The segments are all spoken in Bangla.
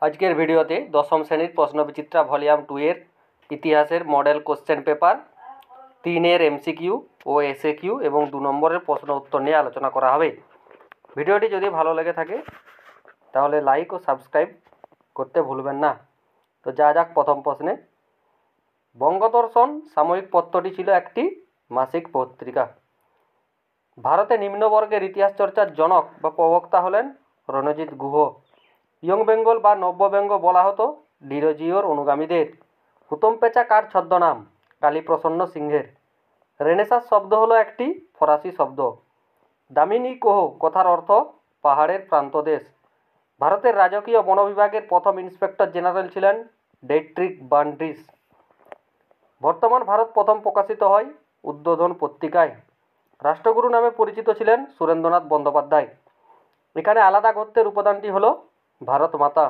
আজকের ভিডিওতে দশম শ্রেণীর প্রশ্নবিচিত্রা ভলিউম 2 এর ইতিহাসের মডেল কোশ্চেন পেপার 3 এর এমসিকিউ ও এসএকিউ এবং 2 নম্বরের প্রশ্ন উত্তর নিয়ে আলোচনা করা হবে। ভিডিওটি যদি ভালো লেগে থাকে তাহলে লাইক ও সাবস্ক্রাইব করতে ভুলবেন না। তো যাক প্রথম প্রশ্নে, বঙ্গদর্শন সাময়িক পত্রটি ছিল একটি মাসিক পত্রিকা। ভারতে নিম্নবর্গের ইতিহাস চর্চার জনক বা প্রবক্তা হলেন রণজিৎ গুহ। ইয়ং বেঙ্গল বা নব্যব্যঙ্গ বলা হতো ডিরোজিওর অনুগামীদের। হুতম পেঁচা কার ছদ্মনাম? কালীপ্রসন্ন সিংহের। রেনেসাঁস শব্দ হলো একটি ফরাসি শব্দ। দামিনী কোহ কথার অর্থ পাহাড়ের প্রান্তদেশ। ভারতের রাজকীয় বন বিভাগের প্রথম ইন্সপেক্টর জেনারেল ছিলেন ডেট্রিক বান্ড্রিস। বর্তমান ভারত প্রথম প্রকাশিত হয় উদ্বোধন পত্রিকায়। রাষ্ট্রগুরু নামে পরিচিত ছিলেন সুরেন্দ্রনাথ বন্দ্যোপাধ্যায়। এখানে আলাদা গদ্যের উপাদানটি হল ভারত মাতা।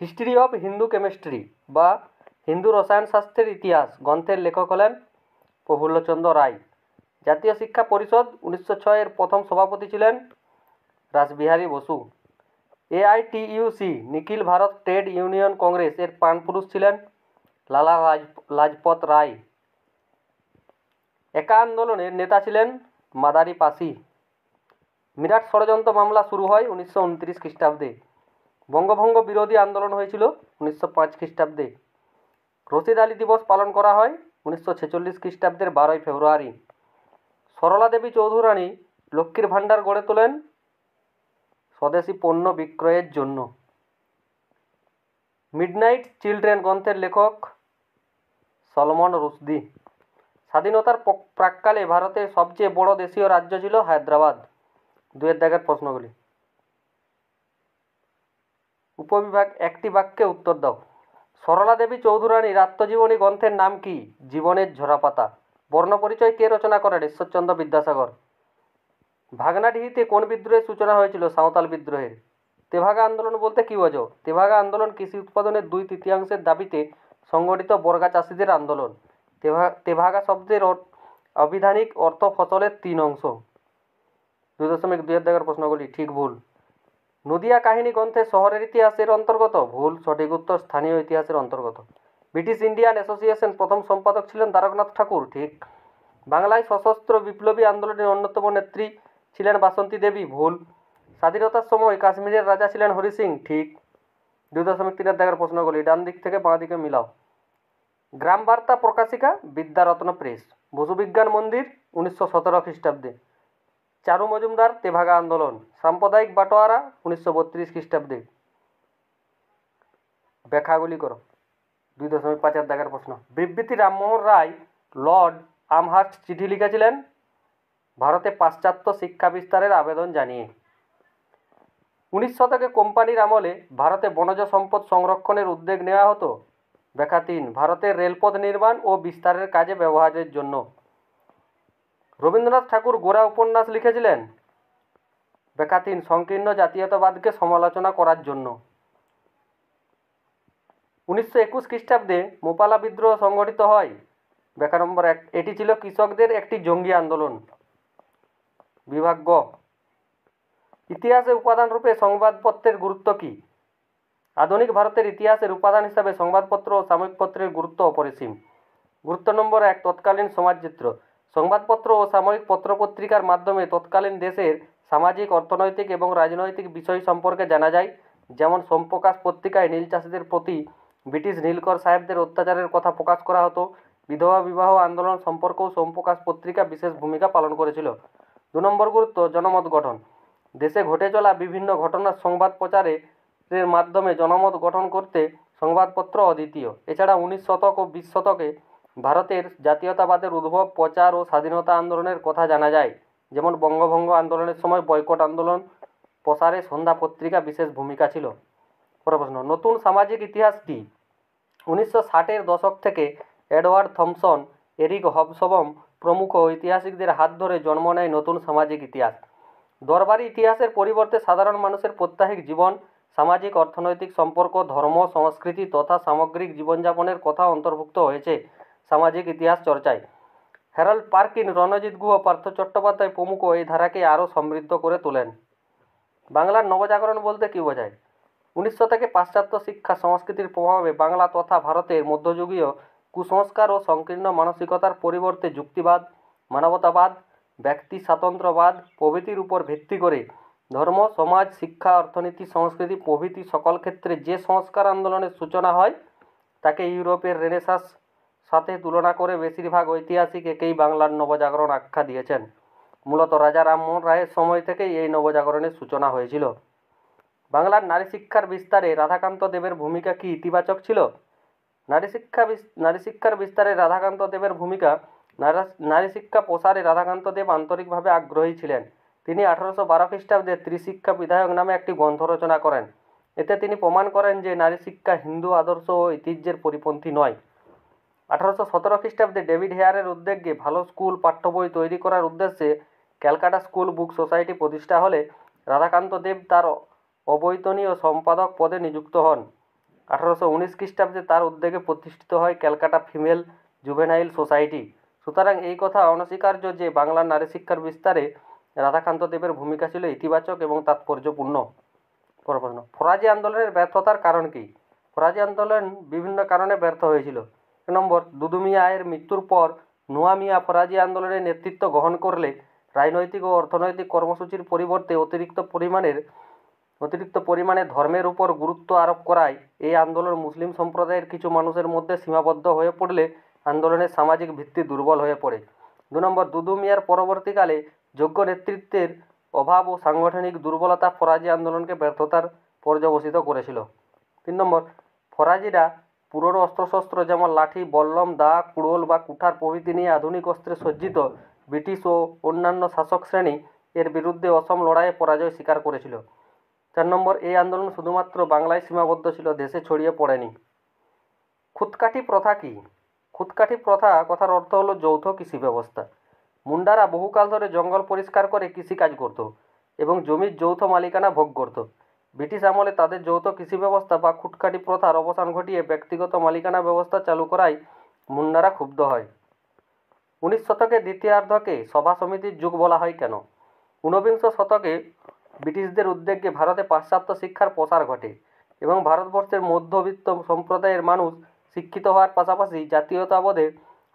হিস্ট্রি অফ হিন্দু কেমিস্ট্রি বা হিন্দু রসায়ন শাস্ত্রের ইতিহাস গ্রন্থের লেখক হলেন প্রফুল্লচন্দ্র রায়। জাতীয় শিক্ষা পরিষদ 1906 এর প্রথম সভাপতি ছিলেন রাসবিহারী বসু। এআইটিইউসি নিখিল ভারত ট্রেড ইউনিয়ন কংগ্রেস এর প্রাণপুরুষ ছিলেন লালা লাজপত রায়। একা আন্দোলনের নেতা ছিলেন মাদারি পাসি। মিরাট ষড়যন্ত্র মামলা শুরু হয় 1929 খ্রিস্টাব্দে। বঙ্গভঙ্গ বিরোধী আন্দোলন হয়েছিল 1905 খ্রিস্টাব্দে। রশিদ আলী দিবস পালন করা হয় 1946 খ্রিস্টাব্দের 12 ফেব্রুয়ারি। সরলা দেবী চৌধুরানী লক্ষ্মীর ভাণ্ডার গড়ে তোলেন স্বদেশী পণ্য বিক্রয়ের জন্য। মিডনাইট চিলড্রেন গ্রন্থের লেখক সলমন রুশদি। স্বাধীনতার প্রাক্কালে ভারতের সবচেয়ে বড় দেশীয় রাজ্য ছিল হায়দ্রাবাদ। দুয়ের দাগের প্রশ্নগুলি। উপবিভাগ একটি বাক্যে উত্তর দাও। সরলা দেবী চৌধুরানীর আত্মজীবনী গ্রন্থের নাম কি? জীবনের ঝরাপাতা। বর্ণপরিচয় কে রচনা করেন? ঈশ্বরচন্দ্র বিদ্যাসাগর। ভাগনাডিহিতে কোন বিদ্রোহের সূচনা হয়েছিল? সাঁওতাল বিদ্রোহের। তেভাগা আন্দোলন বলতে কি বোঝো? তেভাগা আন্দোলন কৃষি উৎপাদনের 2/3 দাবিতে সংগঠিত বর্গা চাষিদের আন্দোলন। তেভাগা শব্দের আবিধানিক অর্থ ফসলের 3 অংশ। 2.2 প্রশ্নগুলি ঠিক ভুল। নদিয়া কাহিনী গ্রন্থের শহরের ইতিহাসের অন্তর্গত। ভুল। সঠিক উত্তর স্থানীয় ইতিহাসের অন্তর্গত। ব্রিটিশ ইন্ডিয়ান অ্যাসোসিয়েশন প্রথম সম্পাদক ছিলেন দ্বারকনাথ ঠাকুর। ঠিক। বাংলায় সশস্ত্র বিপ্লবী আন্দোলনের অন্যতম নেত্রী ছিলেন বাসন্তী দেবী। ভুল। স্বাধীনতার সময় কাশ্মীরের রাজা ছিলেন হরি সিং। ঠিক। 2.3 প্রশ্নগুলি ডান দিক থেকে বাঁ দিকে মিলাও। গ্রাম বার্তা প্রকাশিকা বিদ্যারত্ন প্রেস। বসুবিজ্ঞান মন্দির 1917 খ্রিস্টাব্দে। চারু মজুমদার তেভাগা আন্দোলন। সাম্প্রদায়িক বাটোয়ারা 1932 খ্রিস্টাব্দে। ব্যাখ্যাগুলি করো। 2.5 প্রশ্ন। বিবৃতি রামমোহন রায় লর্ড আমহার্স্ট চিঠি লিখেছিলেন ভারতে পাশ্চাত্য শিক্ষা বিস্তারের আবেদন জানিয়ে। 19 শতকে কোম্পানির আমলে ভারতে বনজ সম্পদ সংরক্ষণের উদ্যোগ নেওয়া হতো। ব্যাখ্যা 3। ভারতের রেলপথ নির্মাণ ও বিস্তারের কাজে ব্যবহারের জন্য। রবীন্দ্রনাথ ঠাকুর গোরা উপন্যাস লিখেছিলেন। ব্যাখ্যা 3। সংকীর্ণ জাতীয়তাবাদকে সমালোচনা করার জন্য। 1921 খ্রিস্টাব্দে মোপালা বিদ্রোহ সংগঠিত হয়। ব্যাখ্যা নম্বর 1। এটি ছিল কৃষকদের একটি জঙ্গি আন্দোলন। বিভাগ গ। ইতিহাসের উপাদান রূপে সংবাদপত্রের গুরুত্ব কি? আধুনিক ভারতের ইতিহাসের উপাদান হিসাবে সংবাদপত্র ও সাময়িক পত্রের গুরুত্ব অপরিসীম। গুরুত্ব নম্বর 1। তৎকালীন সমাজচিত্র। সংবাদপত্র ও সাময়িক পত্রপত্রিকার মাধ্যমে তৎকালীন দেশের সামাজিক, অর্থনৈতিক এবং রাজনৈতিক বিষয় সম্পর্কে জানা যায়। যেমন সোমপ্রকাশ পত্রিকায় নীল চাষীদের প্রতি ব্রিটিশ নীলকর সাহেবদের অত্যাচারের কথা প্রকাশ করা হতো। বিধবা বিবাহ আন্দোলন সম্পর্কেও সোমপ্রকাশ পত্রিকা বিশেষ ভূমিকা পালন করেছিল। 2 নম্বর গুরুত্ব জনমত গঠন। দেশে ঘটে চলা বিভিন্ন ঘটনার সংবাদ প্রচারের মাধ্যমে জনমত গঠন করতে সংবাদপত্র অদ্বিতীয়। এছাড়া 19 শতক ও 20 শতকে ভারতের জাতীয়তাবাদের উদ্ভব, প্রচার ও স্বাধীনতা আন্দোলনের কথা জানা যায়। যেমন বঙ্গভঙ্গ আন্দোলনের সময় বয়কট আন্দোলন প্রসারে সন্ধ্যা পত্রিকা বিশেষ ভূমিকা ছিল। পরের প্রশ্ন। নতুন সামাজিক ইতিহাস কি? 1960-এর দশক থেকে এডওয়ার্ড থমসন, এরিক হবসবম প্রমুখ ঐতিহাসিকদের হাত ধরে জন্ম নেয় নতুন সামাজিক ইতিহাস। দরবারি ইতিহাসের পরিবর্তে সাধারণ মানুষের প্রত্যাহিক জীবন, সামাজিক অর্থনৈতিক সম্পর্ক, ধর্ম, সংস্কৃতি তথা সামগ্রিক জীবনযাপনের কথা অন্তর্ভুক্ত হয়েছে সামাজিক ইতিহাস চর্চায়। হ্যারল্ড পার্কিন, রণজিৎ গুহ, পার্থ চট্টোপাধ্যায় প্রমুখ এই ধারাকে আরও সমৃদ্ধ করে তোলেন। বাংলার নবজাগরণ বলতে কী বোঝায়? 1900 থেকে পাশ্চাত্য শিক্ষা সংস্কৃতির প্রভাবে বাংলা তথা ভারতের মধ্যযুগীয় কুসংস্কার ও সংকীর্ণ মানসিকতার পরিবর্তে যুক্তিবাদ, মানবতাবাদ, ব্যক্তি স্বাতন্ত্র্যবাদ প্রভৃতির উপর ভিত্তি করে ধর্ম, সমাজ, শিক্ষা, অর্থনীতি, সংস্কৃতি প্রভৃতি সকল ক্ষেত্রে যে সংস্কার আন্দোলনের সূচনা হয় তাকে ইউরোপের রেনেসাঁস সাথে তুলনা করে বেশিরভাগ ঐতিহাসিক একেই বাংলার নবজাগরণ আখ্যা দিয়েছেন। মূলত রাজা রামমোহন রায়ের সময় থেকেই এই নবজাগরণের সূচনা হয়েছিল। বাংলার নারী শিক্ষার বিস্তারে রাধাকান্ত দেবের ভূমিকা কি ইতিবাচক ছিল? নারী শিক্ষার বিস্তারে রাধাকান্ত দেবের ভূমিকা নারী শিক্ষা প্রসারে রাধাকান্ত দেব আন্তরিকভাবে আগ্রহী ছিলেন। তিনি 1812 খ্রিস্টাব্দে ত্রিশিক্ষা বিধায়ক নামে একটি গ্রন্থ রচনা করেন। এতে তিনি প্রমাণ করেন যে নারী শিক্ষা হিন্দু আদর্শ ও ঐতিহ্যের পরিপন্থী নয়। 1817 খ্রিস্টাব্দে ডেভিড হেয়ারের উদ্যোগে ভালো স্কুল পাঠ্য বই তৈরি করার উদ্দেশ্যে ক্যালকাটা স্কুল বুক সোসাইটি প্রতিষ্ঠা হলে রাধাকান্ত দেব তার অবৈতনীয় সম্পাদক পদে নিযুক্ত হন। 1819 খ্রিস্টাব্দে তার উদ্যোগে প্রতিষ্ঠিত হয় ক্যালকাটা ফিমেল জুভেনাইল সোসাইটি। সুতরাং এই কথা অনস্বীকার্য যে বাংলার নারী শিক্ষার বিস্তারে রাধাকান্ত দেবের ভূমিকা ছিল ইতিবাচক এবং তাৎপর্যপূর্ণ। প্রশ্ন, ফরাজি আন্দোলনের ব্যর্থতার কারণ কি? ফরাজি আন্দোলন বিভিন্ন কারণে ব্যর্থ হয়েছিল। 1 নম্বর, দুদু মিয়া এর মৃত্যুর পর নোয়া মিয়া ফরাজি আন্দোলনের নেতৃত্ব গ্রহণ করলে রাজনৈতিক ও অর্থনৈতিক কর্মসূচির পরিবর্তে অতিরিক্ত পরিমাণে ধর্মের উপর গুরুত্ব আরোপ করায় এই আন্দোলন মুসলিম সম্প্রদায়ের কিছু মানুষের মধ্যে সীমাবদ্ধ হয়ে পড়লে আন্দোলনের সামাজিক ভিত্তি দুর্বল হয়ে পড়ে। 2 নম্বর, দুদু মিয়ার পরবর্তীকালে যোগ্য নেতৃত্বের অভাব ও সাংগঠনিক দুর্বলতা ফরাজি আন্দোলনকে ব্যর্থতার পর্যবসিত করেছিল। 3 নম্বর, ফরাজিরা পুরনো অস্ত্রশস্ত্র যেমন লাঠি, বল্লম, দা, কুড়োল বা কুঠার প্রভৃতি নিয়ে আধুনিক অস্ত্রে সজ্জিত ব্রিটিশ ও অন্যান্য শাসক শ্রেণী এর বিরুদ্ধে অসম লড়াইয়ে পরাজয় স্বীকার করেছিল। 4 নম্বর, এই আন্দোলন শুধুমাত্র বাংলায় সীমাবদ্ধ ছিল, দেশে ছড়িয়ে পড়েনি। খুঁতকাঠি প্রথা কি? খুঁতকাঠি প্রথা কথার অর্থ হলো যৌথ কৃষি ব্যবস্থা। মুন্ডারা বহুকাল ধরে জঙ্গল পরিষ্কার করে কৃষিকাজ করত এবং জমির যৌথ মালিকানা ভোগ করত। ব্রিটিশ আমলে তাদের যৌথ কৃষি ব্যবস্থা বা খুঁতকাঠি প্রথার অবসান ঘটিয়ে ব্যক্তিগত মালিকানা ব্যবস্থা চালু করায় মুন্ডারা ক্ষুব্ধ হয়। 19 শতকের দ্বিতীয়ার্ধকে সভা সমিতির যুগ বলা হয় কেন? 19বিংশ শতকে ব্রিটিশদের উদ্যোগে ভারতে পাশ্চাত্য শিক্ষার প্রসার ঘটে এবং ভারতবর্ষের মধ্যবিত্ত সম্প্রদায়ের মানুষ শিক্ষিত হওয়ার পাশাপাশি জাতীয়তাবোধে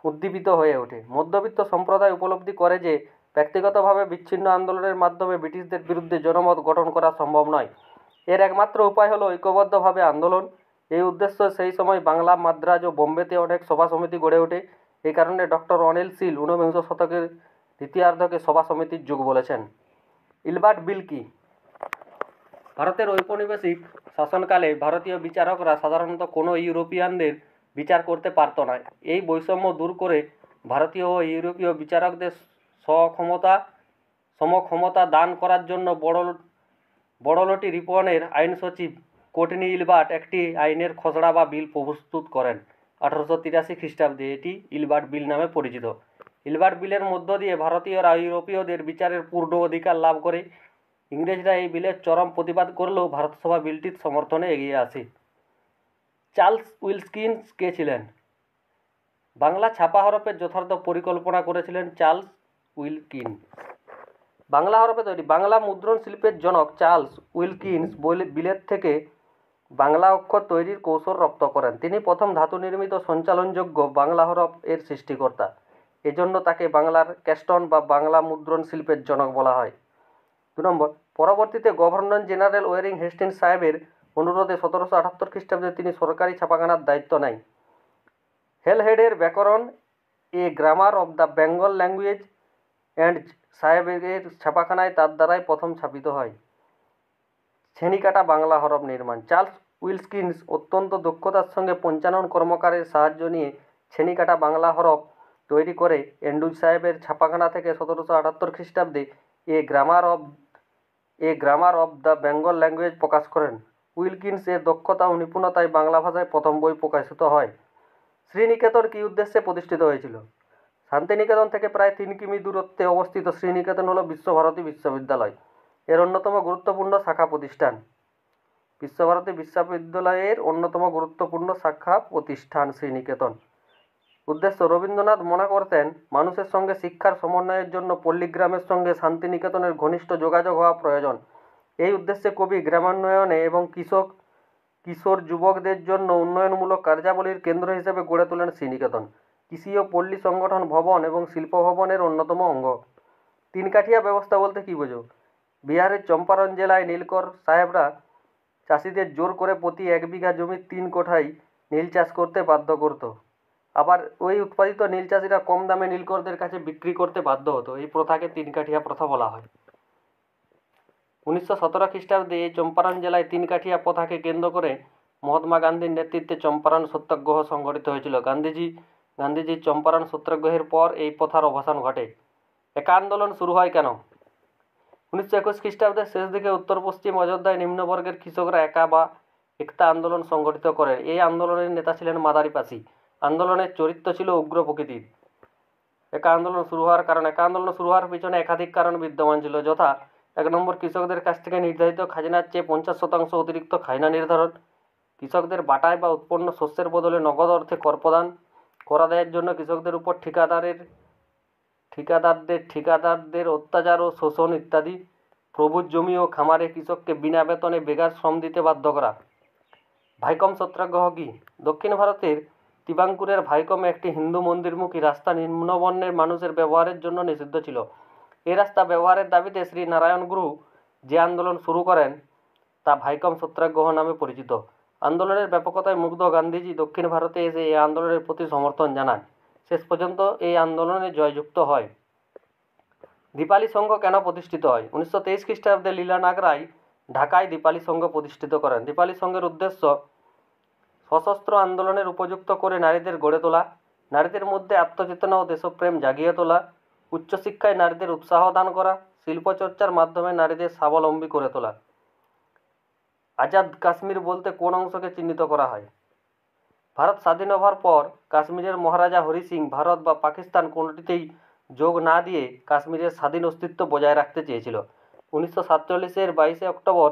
উদ্দীপিত হয়ে ওঠে। মধ্যবিত্ত সম্প্রদায় উপলব্ধি করে যে ব্যক্তিগতভাবে বিচ্ছিন্ন আন্দোলনের মাধ্যমে ব্রিটিশদের বিরুদ্ধে জনমত গঠন করা সম্ভব নয়। এর একমাত্র উপায় হলো ঐক্যবদ্ধভাবে আন্দোলন। এই উদ্দেশ্য সেই সময় বাংলা, মাদ্রাজ ও বোম্বেতে অনেক সভা সমিতি গড়ে ওঠে। এই কারণে ডক্টর অনিল শীল 19বিংশ শতকের দ্বিতীয়ার্ধকে সভা সমিতির যুগ বলেছেন। ইলবার্ট বিল কি? ভারতের ঔপনিবেশিক শাসনকালে ভারতীয় বিচারকরা সাধারণত কোনো ইউরোপিয়ানদের বিচার করতে পারত না। এই বৈষম্য দূর করে ভারতীয় ও ইউরোপীয় বিচারকদের সমক্ষমতা দান করার জন্য বড়লটি রিপনের আইন সচিব কোটনি ইলবার্ট একটি আইনের খসড়া বা বিল প্রস্তুত করেন 1883 খ্রিস্টাব্দে। এটি ইলবার্ট বিল নামে পরিচিত। ইলবার্ট বিলের মধ্য দিয়ে ভারতীয়রা ইউরোপীয়দের বিচারের পূর্ণ অধিকার লাভ করে। ইংরেজরা এই বিলের চরম প্রতিবাদ করলেও ভারতসভা বিলটির সমর্থনে এগিয়ে আসে। চার্লস উইলকিন্স কে ছিলেন? বাংলা ছাপা হরফের যথার্থ পরিকল্পনা করেছিলেন চার্লস উইলকিন্স। বাংলা হরফে তৈরি বাংলা মুদ্রণ শিল্পের জনক চার্লস উইলকিন্স বিলেত থেকে বাংলা অক্ষর তৈরির কৌশল রপ্ত করেন। তিনি প্রথম ধাতু নির্মিত সঞ্চালনযোগ্য বাংলা হরফ এর সৃষ্টিকর্তা। এজন্য তাকে বাংলার ক্যাস্টন বা বাংলা মুদ্রণ শিল্পের জনক বলা হয়। 2 নম্বর, পরবর্তীতে গভর্নর জেনারেল ওয়ারিং হেস্টিংস সাহেবের অনুরোধে 1778 খ্রিস্টাব্দে তিনি সরকারি ছাপাখানার দায়িত্ব নেন। হেলহেডের ব্যাকরণ, a grammar of the Bengal language and সাহেবের ছাপাখানায় তার দ্বারাই প্রথম ছাপিত হয়। ছেনিকাটা বাংলা হরফ নির্মাণ। চার্লস উইলকিন্স অত্যন্ত দক্ষতার সঙ্গে পঞ্চানন কর্মকারের সাহায্য নিয়ে ছেনিকাটা বাংলা হরফ তৈরি করে এন্ড্রুজ সাহেবের ছাপাখানা থেকে 1778 খ্রিস্টাব্দে a grammar of the Bengal language প্রকাশ করেন। উইলকিন্স এর দক্ষতা ও নিপুণতায় বাংলা ভাষায় প্রথম বই প্রকাশিত হয়। শ্রীনিকেতন কী উদ্দেশ্যে প্রতিষ্ঠিত হয়েছিল? শান্তিনিকেতন থেকে প্রায় 3 কিমি দূরত্বে অবস্থিত শ্রীনিকেতন হল বিশ্বভারতী বিশ্ববিদ্যালয় এর অন্যতম গুরুত্বপূর্ণ শাখা প্রতিষ্ঠান। বিশ্বভারতী বিশ্ববিদ্যালয়ের অন্যতম গুরুত্বপূর্ণ শাখা প্রতিষ্ঠান শ্রীনিকেতন। উদ্দেশ্য, রবীন্দ্রনাথ মনে করতেন মানুষের সঙ্গে শিক্ষার সমন্বয়ের জন্য পল্লীগ্রামের সঙ্গে শান্তিনিকেতনের ঘনিষ্ঠ যোগাযোগ হওয়া প্রয়োজন। এই উদ্দেশ্যে কবি গ্রামান্বয়নে এবং কৃষক কিশোর যুবকদের জন্য উন্নয়নমূলক কার্যাবলীর কেন্দ্র হিসেবে গড়ে তোলেন শ্রীনিকেতন। কৃষি ও পল্লী সংগঠন ভবন এবং শিল্প ভবনের অন্যতম অঙ্গ। তিনকাঠিয়া ব্যবস্থা বলতে কী বোঝো? বিহারের চম্পারণ জেলায় নীলকর সাহেবরা চাষিদের জোর করে প্রতি 1 বিঘা জমির 3 কোঠায় নীল চাষ করতে বাধ্য করত। আবার ওই উৎপাদিত নীল চাষিরা কম দামে নীলকরদের কাছে বিক্রি করতে বাধ্য হতো। এই প্রথাকে তিনকাঠিয়া প্রথা বলা হয়। 1917 খ্রিস্টাব্দে এই চম্পারণ জেলায় তিনকাঠিয়া প্রথাকে কেন্দ্র করে মহাত্মা গান্ধীর নেতৃত্বে চম্পারণ সত্যাগ্রহ সংঘটিত হয়েছিল। গান্ধীজির চম্পারণ সত্যাগ্রহের পর এই প্রথার অবসান ঘটে। একা আন্দোলন শুরু হয় কেন? 1921 খ্রিস্টাব্দের শেষ দিকে উত্তর পশ্চিম অযোধ্যায় নিম্নবর্গের কৃষকরা একতা আন্দোলন সংগঠিত করেন। এই আন্দোলনের নেতা ছিলেন মাদারিপাসি। আন্দোলনের চরিত্র ছিল উগ্র প্রকৃতির। একা আন্দোলন শুরু হওয়ার পিছনে একাধিক কারণ বিদ্যমান ছিল, যথা 1 নম্বর, কৃষকদের কাছ থেকে নির্ধারিত খাজনার চেয়ে 50% অতিরিক্ত খাজনা নির্ধারণ, কৃষকদের বাটায় বা উৎপন্ন শস্যের বদলে নগদ অর্থে কর প্রদান, কর আদায়ের জন্য কৃষকদের উপর ঠিকাদারদের অত্যাচার ও শোষণ ইত্যাদি, প্রভুর জমি ও খামারে কৃষককে বিনা বেতনে বেগার শ্রম দিতে বাধ্য করা। ভাইকম সত্যাগ্রহ কি? দক্ষিণ ভারতের তিবাঙ্কুরের ভাইকমে একটি হিন্দু মন্দিরমুখী রাস্তা নিম্নবর্ণের মানুষের ব্যবহারের জন্য নিষিদ্ধ ছিল। এই রাস্তা ব্যবহারের দাবিতে শ্রী নারায়ণ গুরু যে আন্দোলন শুরু করেন তা ভাইকম সত্যাগ্রহ নামে পরিচিত। আন্দোলনের ব্যাপকতায় মুগ্ধ গান্ধীজি দক্ষিণ ভারতে এসে এই আন্দোলনের প্রতি সমর্থন জানান। শেষ পর্যন্ত এই আন্দোলনে জয়যুক্ত হয়। দীপালি সংঘ কেন প্রতিষ্ঠিত হয়? 1923 খ্রিস্টাব্দে লীলানাগ রায় ঢাকায় দীপালি সংঘ প্রতিষ্ঠিত করেন। দীপালি সংঘের উদ্দেশ্য সশস্ত্র আন্দোলনের উপযুক্ত করে নারীদের গড়ে তোলা, নারীদের মধ্যে আত্মচেতনা ও দেশপ্রেম জাগিয়ে তোলা, উচ্চশিক্ষায় নারীদের উৎসাহ দান করা, শিল্পচর্চার মাধ্যমে নারীদের স্বাবলম্বী করে তোলা। আজাদ কাশ্মীর বলতে কোন অংশকে চিহ্নিত করা হয়? ভারত স্বাধীন হওয়ার পর কাশ্মীরের মহারাজা হরি সিং ভারত বা পাকিস্তান কোনোটিতেই যোগ না দিয়ে কাশ্মীরের স্বাধীন অস্তিত্ব বজায় রাখতে চেয়েছিল। 1947-এর 22শে অক্টোবর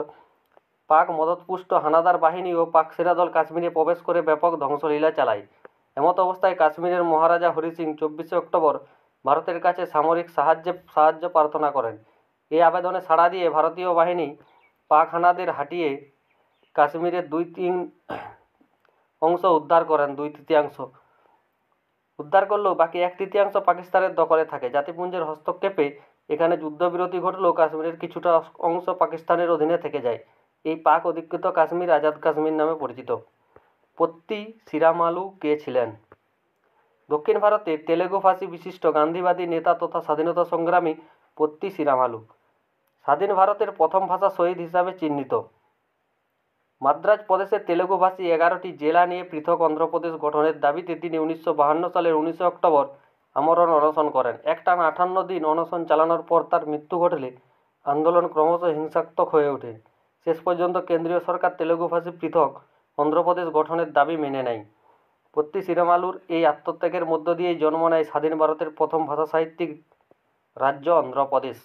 পাক মদতপুষ্ট হানাদার বাহিনী ও পাক সেনাদল কাশ্মীরে প্রবেশ করে ব্যাপক ধ্বংসলীলা চালায়। এমত অবস্থায় কাশ্মীরের মহারাজা হরি সিং 24শে অক্টোবর ভারতের কাছে সামরিক সাহায্য প্রার্থনা করেন। এই আবেদনে সাড়া দিয়ে ভারতীয় বাহিনী পাক হানাদের হাঁটিয়ে কাশ্মীরের 2/3 অংশ উদ্ধার করেন। 2/3 উদ্ধার করলেও বাকি 1/3 পাকিস্তানের দখলে থাকে। জাতিপুঞ্জের হস্তক্ষেপে এখানে যুদ্ধবিরতি ঘটলেও কাশ্মীরের কিছুটা অংশ পাকিস্তানের অধীনে থেকে যায়। এই পাক অধিকৃত কাশ্মীর আজাদ কাশ্মীর নামে পরিচিত। পত্তি শ্রীরামালু কে ছিলেন? দক্ষিণ ভারতের তেলেগু ভাষী বিশিষ্ট গান্ধীবাদী নেতা তথা স্বাধীনতা সংগ্রামী পত্তি শ্রীরামালু। স্বাধীন ভারতের প্রথম ভাষা শহীদ হিসাবে চিহ্নিত। মাদ্রাজ প্রদেশের তেলেগু ভাষী 11টি জেলা নিয়ে পৃথক অন্ধ্রপ্রদেশ গঠনের দাবিতে তিনি 1952 সালের 19শে অক্টোবর আমরণ অনশন করেন। একটানা 58 দিন অনশন চালানোর পর তার মৃত্যু ঘটলে আন্দোলন ক্রমশ হিংসাত্মক হয়ে ওঠে। শেষ পর্যন্ত কেন্দ্রীয় সরকার তেলেগু ভাষী পৃথক অন্ধ্রপ্রদেশ গঠনের দাবি মেনে নেয়। পত্তি শ্রীরামালুর এই আত্মত্যাগের মধ্য দিয়েই জন্ম নেয় স্বাধীন ভারতের প্রথম ভাষাসাহিত্যিক রাজ্য অন্ধ্রপ্রদেশ।